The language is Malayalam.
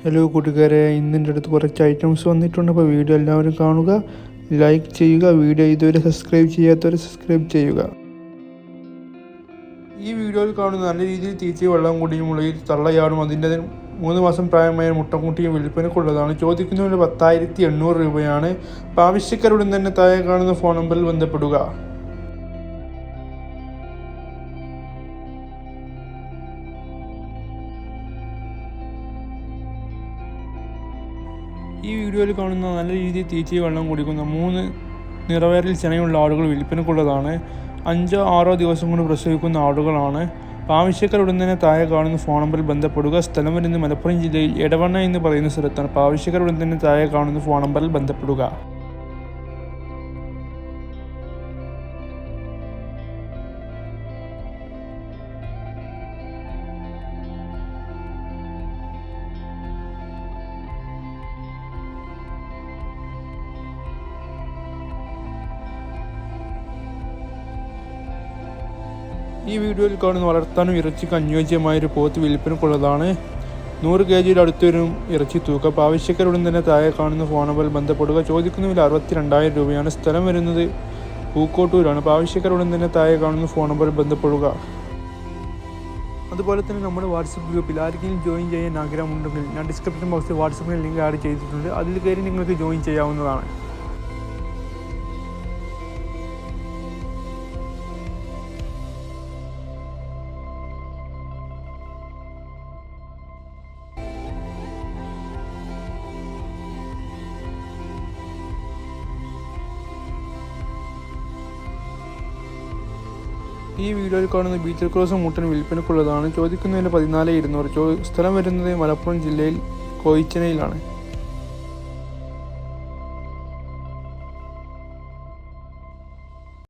ഹലോ കൂട്ടുകാരെ, ഇന്നെൻ്റെ അടുത്ത് കുറച്ച് ഐറ്റംസ് വന്നിട്ടുണ്ട്. അപ്പോൾ വീഡിയോ എല്ലാവരും കാണുക, ലൈക്ക് ചെയ്യുക. വീഡിയോ ഇതുവരെ സബ്സ്ക്രൈബ് ചെയ്യാത്തവർ സബ്സ്ക്രൈബ് ചെയ്യുക. ഈ വീഡിയോയിൽ കാണുന്ന നല്ല രീതിയിൽ തീറ്റയും വെള്ളം കൂടിയും മുളയിൽ തള്ളയാടും അതിൻ്റെ 3 മാസം പ്രായമായ മുട്ടക്കുട്ടിയും വിൽപ്പനക്കുള്ളതാണ്. ചോദിക്കുന്നതിന് 10,800 രൂപയാണ്. അപ്പോൾ ആവശ്യക്കാരുടൻ തന്നെ താഴെ കാണുന്ന ഫോൺ നമ്പറിൽ ബന്ധപ്പെടുക. ഈ വീഡിയോയിൽ കാണുന്ന നല്ല രീതിയിൽ തീറ്റയും വെള്ളം കുടിക്കുന്ന 3 നിറവേറിൽ ചെനയുള്ള ആടുകൾ വിൽപ്പനക്കുള്ളതാണ്. 5-6 ദിവസം കൊണ്ട് പ്രസവിക്കുന്ന ആടുകളാണ്. ആവശ്യക്കാരുടൻ തന്നെ താഴെ കാണുന്ന ഫോൺ നമ്പറിൽ ബന്ധപ്പെടുക. സ്ഥലം വരുന്നത് മലപ്പുറം ജില്ലയിൽ എടവണ്ണ എന്ന് പറയുന്ന സ്ഥലത്താണ്. ആവശ്യക്കാരുടൻ തന്നെ താഴെ കാണുന്ന ഫോൺ നമ്പറിൽ ബന്ധപ്പെടുക. ഈ വീഡിയോയിൽ കാണുന്ന വളർത്താനും ഇറച്ചിക്ക് അനുയോജ്യമായൊരു പോത്ത് വിൽപ്പനക്കുള്ളതാണ്. 100 kg അടുത്തൊരു ഇറച്ചി തൂക്കം. അപ്പോൾ ആവശ്യക്കാരുടൻ തന്നെ താഴെ കാണുന്ന ഫോൺ നമ്പറിൽ ബന്ധപ്പെടുക. ചോദിക്കുന്ന വില 62,000 രൂപയാണ്. സ്ഥലം വരുന്നത് പൂക്കോട്ടൂരാണ്. അപ്പോൾ ആവശ്യക്കാരുടൻ തന്നെ താഴെ കാണുന്ന ഫോൺ നമ്പറിൽ ബന്ധപ്പെടുക. അതുപോലെ തന്നെ നമ്മുടെ വാട്സപ്പ് ഗ്രൂപ്പിൽ ആർക്കെങ്കിലും ജോയിൻ ചെയ്യാൻ ആഗ്രഹമുണ്ടെങ്കിൽ ഞാൻ ഡിസ്ക്രിപ്ഷൻ ബോക്സിൽ വാട്സപ്പിൽ ലിങ്ക് ആഡ് ചെയ്തിട്ടുണ്ട്. അതിൽ കയറി നിങ്ങൾക്ക് ജോയിൻ ചെയ്യാവുന്നതാണ്. ഈ വീഡിയോയിൽ കാണുന്ന ബീറ്റൽ ക്രോസ് മുട്ടൻ വിൽപ്പനക്കുള്ളതാണ്. ചോദിക്കുന്നതിന് 14,200. സ്ഥലം വരുന്നത് മലപ്പുറം ജില്ലയിൽ കോയിച്ചനയിലാണ്.